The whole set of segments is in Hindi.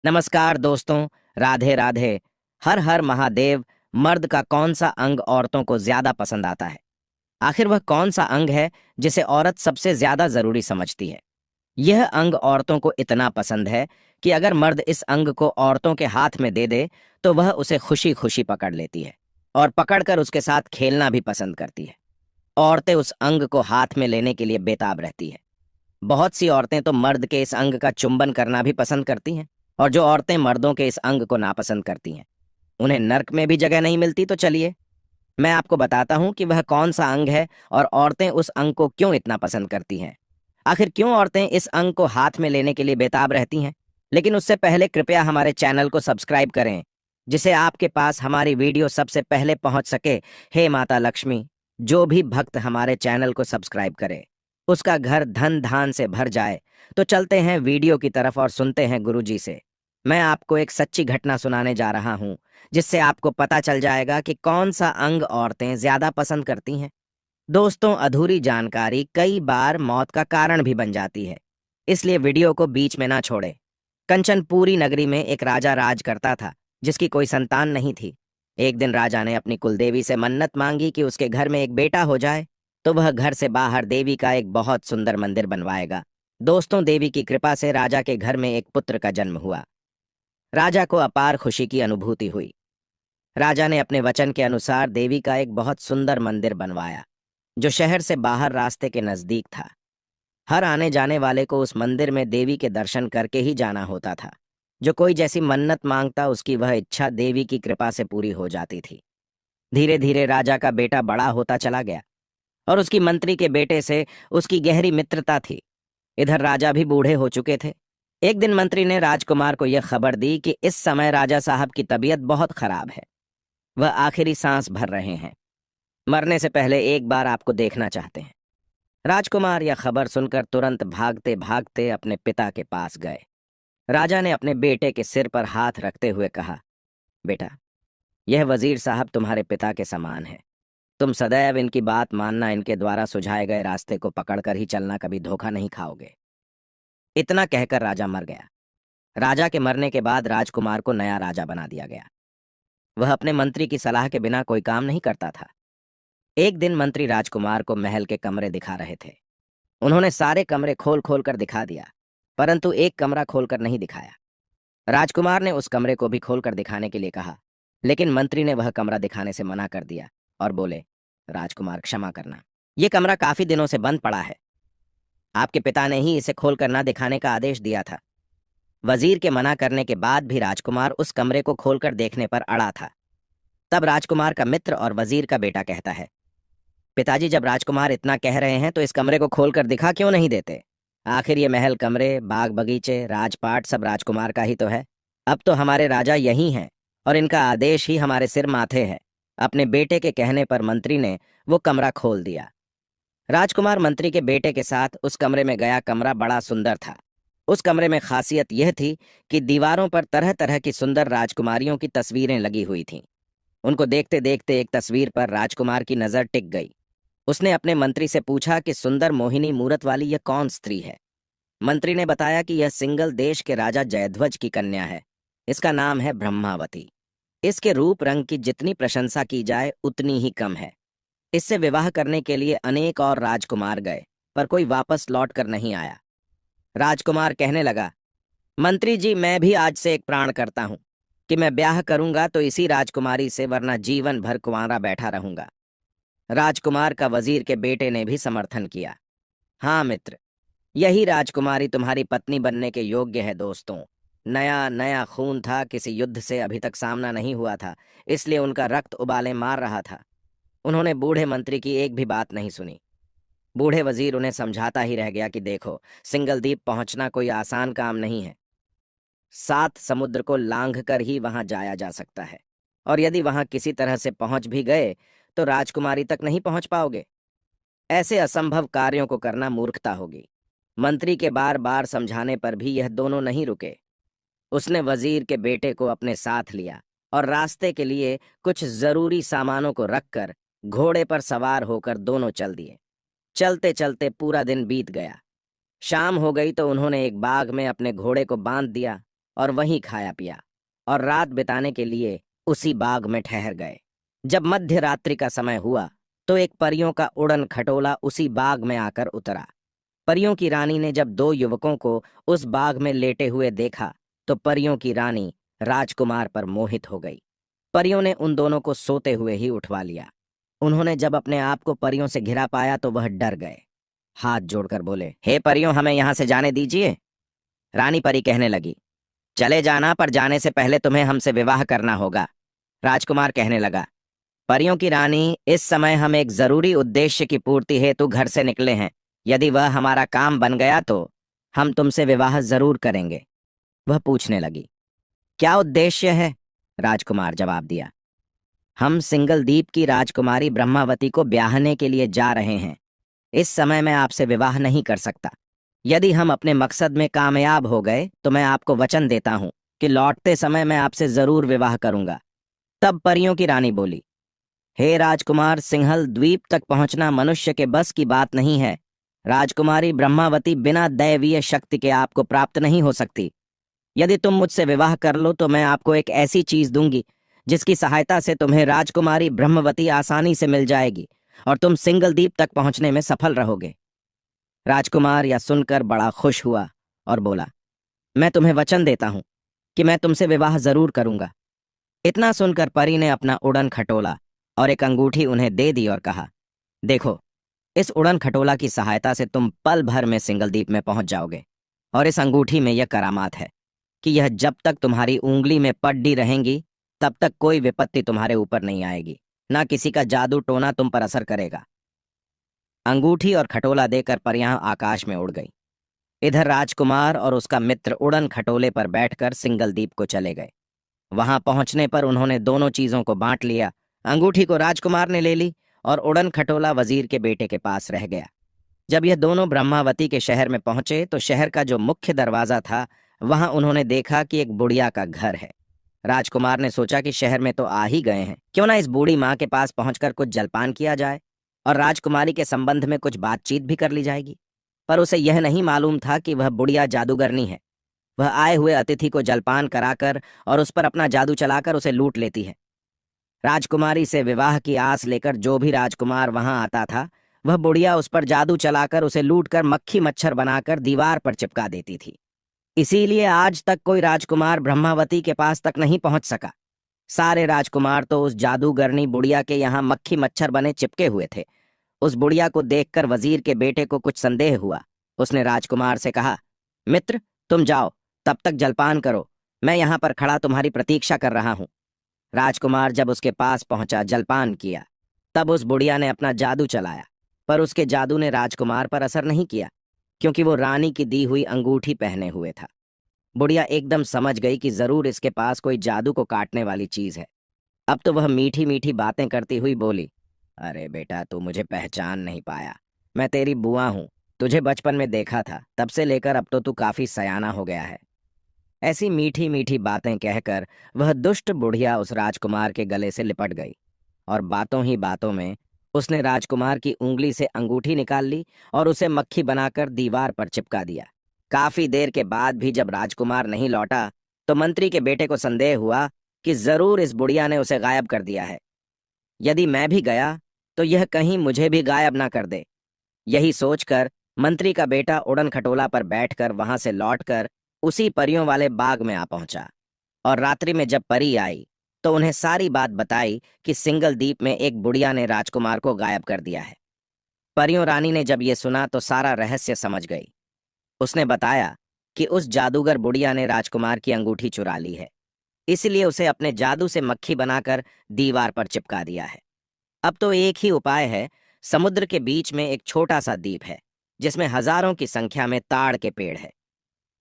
नमस्कार दोस्तों। राधे राधे। हर हर महादेव। मर्द का कौन सा अंग औरतों को ज्यादा पसंद आता है? आखिर वह कौन सा अंग है जिसे औरत सबसे ज्यादा जरूरी समझती है? यह अंग औरतों को इतना पसंद है कि अगर मर्द इस अंग को औरतों के हाथ में दे दे तो वह उसे खुशी खुशी पकड़ लेती है और पकड़कर उसके साथ खेलना भी पसंद करती है। औरतें उस अंग को हाथ में लेने के लिए बेताब रहती है। बहुत सी औरतें तो मर्द के इस अंग का चुंबन करना भी पसंद करती हैं। और जो औरतें मर्दों के इस अंग को नापसंद करती हैं, उन्हें नर्क में भी जगह नहीं मिलती। तो चलिए, मैं आपको बताता हूं कि वह कौन सा अंग है और औरतें उस अंग को क्यों इतना पसंद करती हैं। आखिर क्यों औरतें इस अंग को हाथ में लेने के लिए बेताब रहती हैं? लेकिन उससे पहले कृपया हमारे चैनल को सब्सक्राइब करें, जिससे आपके पास हमारी वीडियो सबसे पहले पहुंच सके। हे माता लक्ष्मी, जो भी भक्त हमारे चैनल को सब्सक्राइब करे उसका घर धन धान से भर जाए। तो चलते हैं वीडियो की तरफ और सुनते हैं गुरुजी से। मैं आपको एक सच्ची घटना सुनाने जा रहा हूं, जिससे आपको पता चल जाएगा कि कौन सा अंग औरतें ज्यादा पसंद करती हैं। दोस्तों, अधूरी जानकारी कई बार मौत का कारण भी बन जाती है, इसलिए वीडियो को बीच में ना छोड़े। कंचनपुरी नगरी में एक राजा राज करता था, जिसकी कोई संतान नहीं थी। एक दिन राजा ने अपनी कुलदेवी से मन्नत मांगी कि उसके घर में एक बेटा हो जाए तो वह घर से बाहर देवी का एक बहुत सुंदर मंदिर बनवाएगा। दोस्तों, देवी की कृपा से राजा के घर में एक पुत्र का जन्म हुआ। राजा को अपार खुशी की अनुभूति हुई। राजा ने अपने वचन के अनुसार देवी का एक बहुत सुंदर मंदिर बनवाया, जो शहर से बाहर रास्ते के नजदीक था। हर आने जाने वाले को उस मंदिर में देवी के दर्शन करके ही जाना होता था। जो कोई जैसी मन्नत मांगता, उसकी वह इच्छा देवी की कृपा से पूरी हो जाती थी। धीरे धीरे राजा का बेटा बड़ा होता चला गया और उसकी मंत्री के बेटे से उसकी गहरी मित्रता थी। इधर राजा भी बूढ़े हो चुके थे। एक दिन मंत्री ने राजकुमार को यह खबर दी कि इस समय राजा साहब की तबीयत बहुत खराब है। वह आखिरी सांस भर रहे हैं। मरने से पहले एक बार आपको देखना चाहते हैं। राजकुमार यह खबर सुनकर तुरंत भागते भागते अपने पिता के पास गए। राजा ने अपने बेटे के सिर पर हाथ रखते हुए कहा, बेटा, यह वजीर साहब तुम्हारे पिता के समान है। तुम सदैव इनकी बात मानना, इनके द्वारा सुझाए गए रास्ते को पकड़कर ही चलना, कभी धोखा नहीं खाओगे। इतना कहकर राजा मर गया। राजा के मरने के बाद राजकुमार को नया राजा बना दिया गया। वह अपने मंत्री की सलाह के बिना कोई काम नहीं करता था। एक दिन मंत्री राजकुमार को महल के कमरे दिखा रहे थे। उन्होंने सारे कमरे खोल खोल कर दिखा दिया, परंतु एक कमरा खोलकर नहीं दिखाया। राजकुमार ने उस कमरे को भी खोलकर दिखाने के लिए कहा, लेकिन मंत्री ने वह कमरा दिखाने से मना कर दिया और बोले, राजकुमार, क्षमा करना, यह कमरा काफी दिनों से बंद पड़ा है। आपके पिता ने ही इसे खोलकर ना दिखाने का आदेश दिया था। वजीर के मना करने के बाद भी राजकुमार उस कमरे को खोलकर देखने पर अड़ा था। तब राजकुमार का मित्र और वजीर का बेटा कहता है, पिताजी, जब राजकुमार इतना कह रहे हैं तो इस कमरे को खोलकर दिखा क्यों नहीं देते? आखिर ये महल, कमरे, बाग बगीचे, राजपाट सब राजकुमार का ही तो है। अब तो हमारे राजा यही हैं और इनका आदेश ही हमारे सिर माथे है। अपने बेटे के कहने पर मंत्री ने वो कमरा खोल दिया। राजकुमार मंत्री के बेटे के साथ उस कमरे में गया। कमरा बड़ा सुंदर था। उस कमरे में खासियत यह थी कि दीवारों पर तरह तरह की सुंदर राजकुमारियों की तस्वीरें लगी हुई थीं। उनको देखते देखते एक तस्वीर पर राजकुमार की नजर टिक गई। उसने अपने मंत्री से पूछा कि सुंदर मोहिनी मूरत वाली यह कौन स्त्री है? मंत्री ने बताया कि यह सिंगल देश के राजा जयध्वज की कन्या है। इसका नाम है ब्रह्मावती। इसके रूप रंग की जितनी प्रशंसा की जाए उतनी ही कम है। इससे विवाह करने के लिए अनेक और राजकुमार गए, पर कोई वापस लौट कर नहीं आया। राजकुमार कहने लगा, मंत्री जी, मैं भी आज से एक प्राण करता हूं कि मैं ब्याह करूंगा तो इसी राजकुमारी से, वरना जीवन भर कुंवारा बैठा रहूंगा। राजकुमार का वजीर के बेटे ने भी समर्थन किया। हाँ मित्र, यही राजकुमारी तुम्हारी पत्नी बनने के योग्य है। दोस्तों, नया नया खून था, किसी युद्ध से अभी तक सामना नहीं हुआ था, इसलिए उनका रक्त उबाले मार रहा था। उन्होंने बूढ़े मंत्री की एक भी बात नहीं सुनी। बूढ़े वजीर उन्हें समझाता ही रह गया कि देखो, सिंगल द्वीप पहुंचना कोई आसान काम नहीं है। 7 समुद्र को लांघ कर ही वहां जाया जा सकता है, और यदि वहां किसी तरह से पहुंच भी गए तो राजकुमारी तक नहीं पहुंच पाओगे। ऐसे असंभव कार्यों को करना मूर्खता होगी। मंत्री के बार बार समझाने पर भी यह दोनों नहीं रुके। उसने वजीर के बेटे को अपने साथ लिया और रास्ते के लिए कुछ जरूरी सामानों को रखकर घोड़े पर सवार होकर दोनों चल दिए। चलते चलते पूरा दिन बीत गया। शाम हो गई तो उन्होंने एक बाग में अपने घोड़े को बांध दिया और वहीं खाया पिया और रात बिताने के लिए उसी बाग में ठहर गए। जब मध्य रात्रि का समय हुआ तो एक परियों का उड़न खटोला उसी बाग में आकर उतरा। परियों की रानी ने जब दो युवकों को उस बाग में लेटे हुए देखा तो परियों की रानी राजकुमार पर मोहित हो गई। परियों ने उन दोनों को सोते हुए ही उठवा लिया। उन्होंने जब अपने आप को परियों से घिरा पाया तो वह डर गए। हाथ जोड़कर बोले, हे परियों, हमें यहां से जाने दीजिए। रानी परी कहने लगी, चले जाना, पर जाने से पहले तुम्हें हमसे विवाह करना होगा। राजकुमार कहने लगा, परियों की रानी, इस समय हम एक जरूरी उद्देश्य की पूर्ति हेतु घर से निकले हैं। यदि वह हमारा काम बन गया तो हम तुमसे विवाह जरूर करेंगे। वह पूछने लगी, क्या उद्देश्य है? राजकुमार जवाब दिया, हम सिंगलदीप की राजकुमारी ब्रह्मावती को ब्याहने के लिए जा रहे हैं। इस समय मैं आपसे विवाह नहीं कर सकता। यदि हम अपने मकसद में कामयाब हो गए तो मैं आपको वचन देता हूं कि लौटते समय मैं आपसे जरूर विवाह करूंगा। तब परियों की रानी बोली, हे राजकुमार, सिंहल द्वीप तक पहुंचना मनुष्य के बस की बात नहीं है। राजकुमारी ब्रह्मावती बिना दैवीय शक्ति के आपको प्राप्त नहीं हो सकती। यदि तुम मुझसे विवाह कर लो तो मैं आपको एक ऐसी चीज दूंगी जिसकी सहायता से तुम्हें राजकुमारी ब्रह्मवती आसानी से मिल जाएगी और तुम सिंगलदीप तक पहुंचने में सफल रहोगे। राजकुमार यह सुनकर बड़ा खुश हुआ और बोला, मैं तुम्हें वचन देता हूं कि मैं तुमसे विवाह जरूर करूंगा। इतना सुनकर परी ने अपना उड़न खटोला और एक अंगूठी उन्हें दे दी और कहा, देखो, इस उड़न खटोला की सहायता से तुम पल भर में सिंगलदीप में पहुंच जाओगे। और इस अंगूठी में यह करामात है कि यह जब तक तुम्हारी उंगली में पड्डी रहेंगी तब तक कोई विपत्ति तुम्हारे ऊपर नहीं आएगी, ना किसी का जादू टोना तुम पर असर करेगा। अंगूठी और खटोला देकर परियां आकाश में उड़ गई। इधर राजकुमार और उसका मित्र उड़न खटोले पर बैठकर सिंगलदीप को चले गए। वहां पहुंचने पर उन्होंने दोनों चीजों को बांट लिया। अंगूठी को राजकुमार ने ले ली और उड़न खटोला वजीर के बेटे के पास रह गया। जब यह दोनों ब्रह्मावती के शहर में पहुंचे तो शहर का जो मुख्य दरवाजा था वहां उन्होंने देखा कि एक बुढ़िया का घर है। राजकुमार ने सोचा कि शहर में तो आ ही गए हैं, क्यों ना इस बूढ़ी माँ के पास पहुंचकर कुछ जलपान किया जाए और राजकुमारी के संबंध में कुछ बातचीत भी कर ली जाएगी। पर उसे यह नहीं मालूम था कि वह बुढ़िया जादूगरनी है। वह आए हुए अतिथि को जलपान कराकर और उस पर अपना जादू चलाकर उसे लूट लेती है। राजकुमारी से विवाह की आस लेकर जो भी राजकुमार वहां आता था वह बुढ़िया उस पर जादू चलाकर उसे लूटकर मक्खी मच्छर बनाकर दीवार पर चिपका देती थी। इसीलिए आज तक कोई राजकुमार ब्रह्मावती के पास तक नहीं पहुंच सका। सारे राजकुमार तो उस जादूगरनी बुढ़िया के यहाँ मक्खी मच्छर बने चिपके हुए थे। उस बुढ़िया को देखकर वजीर के बेटे को कुछ संदेह हुआ। उसने राजकुमार से कहा, मित्र, तुम जाओ, तब तक जलपान करो, मैं यहाँ पर खड़ा तुम्हारी प्रतीक्षा कर रहा हूं। राजकुमार जब उसके पास पहुंचा, जलपान किया, तब उस बुढ़िया ने अपना जादू चलाया, पर उसके जादू ने राजकुमार पर असर नहीं किया, क्योंकि वो रानी की दी हुई अंगूठी पहने हुए था। बुढ़िया एकदम समझ गई कि जरूर इसके पास कोई जादू को काटने वाली चीज है। अब तो वह मीठी मीठी बातें करती हुई बोली, अरे बेटा, तू मुझे पहचान नहीं पाया। मैं तेरी बुआ हूं, तुझे बचपन में देखा था, तब से लेकर अब तो तू काफी सयाना हो गया है। ऐसी मीठी मीठी बातें कहकर वह दुष्ट बुढ़िया उस राजकुमार के गले से लिपट गई और बातों ही बातों में उसने राजकुमार की उंगली से अंगूठी निकाल ली और उसे मक्खी बनाकर दीवार पर चिपका दिया। काफी देर के बाद भी जब राजकुमार नहीं लौटा तो मंत्री के बेटे को संदेह हुआ कि जरूर इस बुढ़िया ने उसे गायब कर दिया है। यदि मैं भी गया तो यह कहीं मुझे भी गायब ना कर दे। यही सोचकर मंत्री का बेटा उड़न खटोला पर बैठकर वहां से लौटकर उसी परियों वाले बाग में आ पहुंचा और रात्रि में जब परी आई तो उन्हें सारी बात बताई कि सिंगलदीप में एक बुढ़िया ने राजकुमार को गायब कर दिया है। परियों रानी ने जब ये सुना तो सारा रहस्य समझ गई। उसने बताया कि उस जादूगर बुढ़िया ने राजकुमार की अंगूठी चुरा ली है, इसलिए उसे अपने जादू से मक्खी बनाकर दीवार पर चिपका दिया है। अब तो एक ही उपाय है। समुद्र के बीच में एक छोटा सा द्वीप है जिसमें हजारों की संख्या में ताड़ के पेड़ है।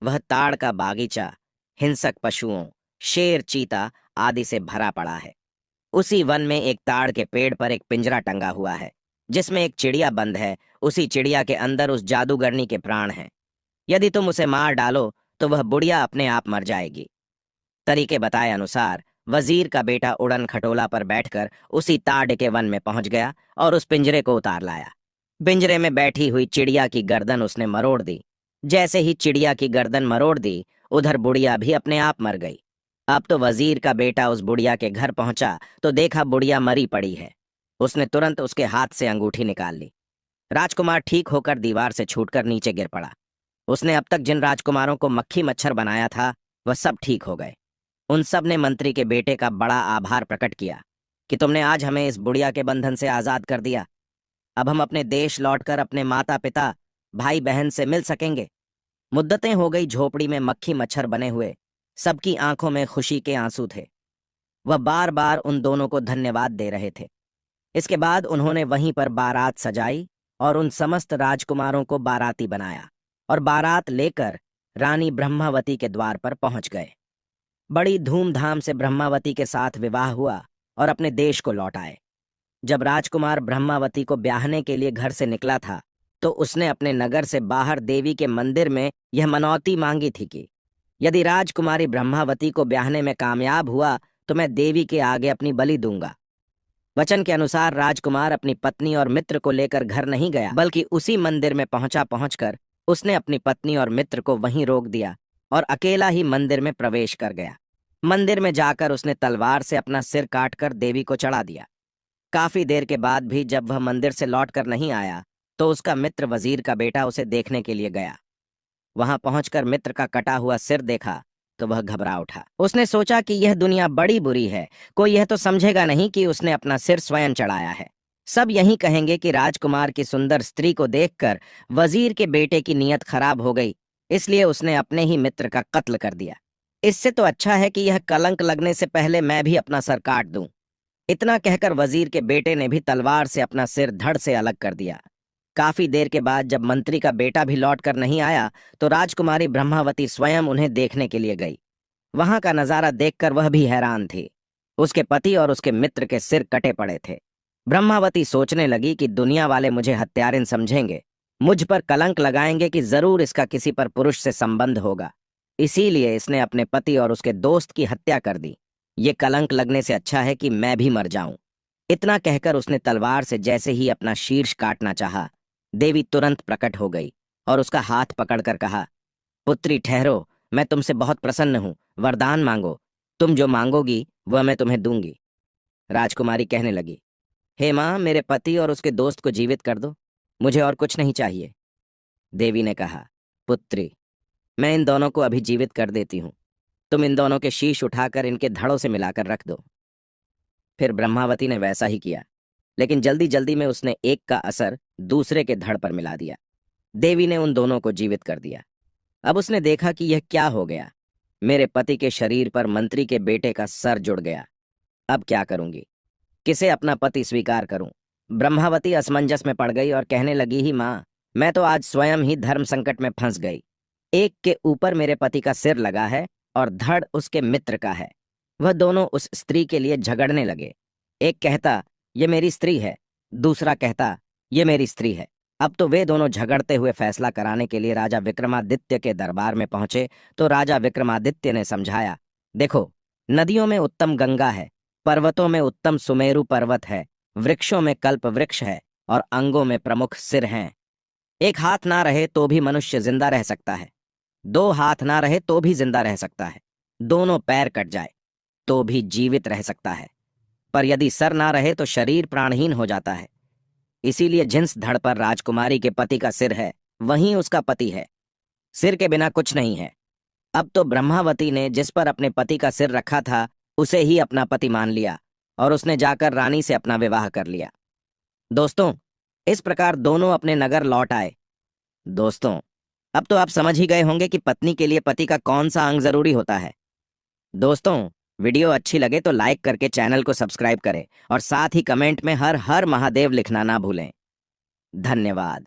वह ताड़ का बागीचा हिंसक पशुओं, शेर, चीता आदि से भरा पड़ा है। उसी वन में एक ताड़ के पेड़ पर एक पिंजरा टंगा हुआ है जिसमें एक चिड़िया बंद है। उसी चिड़िया के अंदर उस जादूगरनी के प्राण हैं। यदि तुम उसे मार डालो तो वह बुढ़िया अपने आप मर जाएगी। तरीके बताए अनुसार वजीर का बेटा उड़न खटोला पर बैठकर उसी ताड़ के वन में पहुंच गया और उस पिंजरे को उतार लाया। पिंजरे में बैठी हुई चिड़िया की गर्दन उसने मरोड़ दी। जैसे ही चिड़िया की गर्दन मरोड़ दी, उधर बुढ़िया भी अपने आप मर गई। अब तो वजीर का बेटा उस बुढ़िया के घर पहुंचा तो देखा बुढ़िया मरी पड़ी है। उसने तुरंत उसके हाथ से अंगूठी निकाल ली। राजकुमार ठीक होकर दीवार से छूटकर नीचे गिर पड़ा। उसने अब तक जिन राजकुमारों को मक्खी मच्छर बनाया था वह सब ठीक हो गए। उन सब ने मंत्री के बेटे का बड़ा आभार प्रकट किया कि तुमने आज हमें इस बुढ़िया के बंधन से आजाद कर दिया। अब हम अपने देश लौटकर अपने माता पिता भाई बहन से मिल सकेंगे। मुद्दतें हो गई झोपड़ी में मक्खी मच्छर बने हुए सबकी आंखों में खुशी के आंसू थे। वह बार बार उन दोनों को धन्यवाद दे रहे थे। इसके बाद उन्होंने वहीं पर बारात सजाई और उन समस्त राजकुमारों को बाराती बनाया और बारात लेकर रानी ब्रह्मावती के द्वार पर पहुंच गए। बड़ी धूमधाम से ब्रह्मावती के साथ विवाह हुआ और अपने देश को लौट आए। जब राजकुमार ब्रह्मावती को ब्याहने के लिए घर से निकला था तो उसने अपने नगर से बाहर देवी के मंदिर में यह मनौती मांगी थी कि यदि राजकुमारी ब्रह्मावती को ब्याहने में कामयाब हुआ तो मैं देवी के आगे अपनी बलि दूंगा। वचन के अनुसार राजकुमार अपनी पत्नी और मित्र को लेकर घर नहीं गया, बल्कि उसी मंदिर में पहुंचकर उसने अपनी पत्नी और मित्र को वहीं रोक दिया और अकेला ही मंदिर में प्रवेश कर गया। मंदिर में जाकर उसने तलवार से अपना सिर काटकर देवी को चढ़ा दिया। काफी देर के बाद भी जब वह मंदिर से लौटकर नहीं आया तो उसका मित्र वजीर का बेटा उसे देखने के लिए गया। वहां पहुंचकर मित्र का कटा हुआ सिर देखा तो वह घबरा उठा। उसने सोचा कि यह दुनिया बड़ी बुरी है, कोई यह तो समझेगा नहीं कि उसने अपना सिर स्वयं चढ़ाया है। सब यही कहेंगे कि राजकुमार की सुंदर स्त्री को देखकर वजीर के बेटे की नीयत खराब हो गई, इसलिए उसने अपने ही मित्र का कत्ल कर दिया। इससे तो अच्छा है कि यह कलंक लगने से पहले मैं भी अपना सर काट दूं। इतना कहकर वजीर के बेटे ने भी तलवार से अपना सिर धड़ से अलग कर दिया। काफी देर के बाद जब मंत्री का बेटा भी लौट कर नहीं आया तो राजकुमारी ब्रह्मावती स्वयं उन्हें देखने के लिए गई। वहां का नजारा देखकर वह भी हैरान थी। उसके पति और उसके मित्र के सिर कटे पड़े थे। ब्रह्मावती सोचने लगी कि दुनिया वाले मुझे हत्यारिन समझेंगे, मुझ पर कलंक लगाएंगे कि जरूर इसका किसी पर पुरुष से संबंध होगा, इसीलिए इसने अपने पति और उसके दोस्त की हत्या कर दी। ये कलंक लगने से अच्छा है कि मैं भी मर जाऊं। इतना कहकर उसने तलवार से जैसे ही अपना शीर्ष काटना चाहा, देवी तुरंत प्रकट हो गई और उसका हाथ पकड़कर कहा, पुत्री ठहरो, मैं तुमसे बहुत प्रसन्न हूं, वरदान मांगो, तुम जो मांगोगी वह मैं तुम्हें दूंगी। राजकुमारी कहने लगी, हे मां, मेरे पति और उसके दोस्त को जीवित कर दो, मुझे और कुछ नहीं चाहिए। देवी ने कहा, पुत्री, मैं इन दोनों को अभी जीवित कर देती हूं, तुम इन दोनों के शीश उठाकर इनके धड़ों से मिलाकर रख दो। फिर ब्रह्मावती ने वैसा ही किया, लेकिन जल्दी जल्दी में उसने एक का असर दूसरे के धड़ पर मिला दिया। देवी ने उन दोनों को जीवित कर दिया। अब उसने देखा कि यह क्या हो गया। मेरे पति के शरीर पर मंत्री के बेटे का सर जुड़ गया। अब क्या करूंगी, किसे अपना पति स्वीकार करूं? ब्रह्मावती असमंजस में पड़ गई और कहने लगी, ही मां, मैं तो आज स्वयं ही धर्म संकट में फंस गई। एक के ऊपर मेरे पति का सिर लगा है और धड़ उसके मित्र का है। वह दोनों उस स्त्री के लिए झगड़ने लगे। एक कहता, ये मेरी स्त्री है, दूसरा कहता, ये मेरी स्त्री है। अब तो वे दोनों झगड़ते हुए फैसला कराने के लिए राजा विक्रमादित्य के दरबार में पहुंचे तो राजा विक्रमादित्य ने समझाया, देखो, नदियों में उत्तम गंगा है, पर्वतों में उत्तम सुमेरु पर्वत है, वृक्षों में कल्प वृक्ष है और अंगों में प्रमुख सिर हैं। एक हाथ ना रहे तो भी मनुष्य जिंदा रह सकता है, दो हाथ ना रहे तो भी जिंदा रह सकता है, दोनों पैर कट जाए तो भी जीवित रह सकता है, पर यदि सर ना रहे तो शरीर प्राणहीन हो जाता है। इसीलिए जिस धड़ पर राजकुमारी के पति का सिर है वहीं उसका पति है, सिर के बिना कुछ नहीं है। अब तो ब्रह्मावती ने जिस पर अपने पति का सिर रखा था उसे ही अपना पति मान लिया और उसने जाकर रानी से अपना विवाह कर लिया। दोस्तों, इस प्रकार दोनों अपने नगर लौट आए। दोस्तों, अब तो आप समझ ही गए होंगे कि पत्नी के लिए पति का कौन सा अंग जरूरी होता है। दोस्तों, वीडियो अच्छी लगे तो लाइक करके चैनल को सब्सक्राइब करें और साथ ही कमेंट में हर हर महादेव लिखना ना भूलें। धन्यवाद।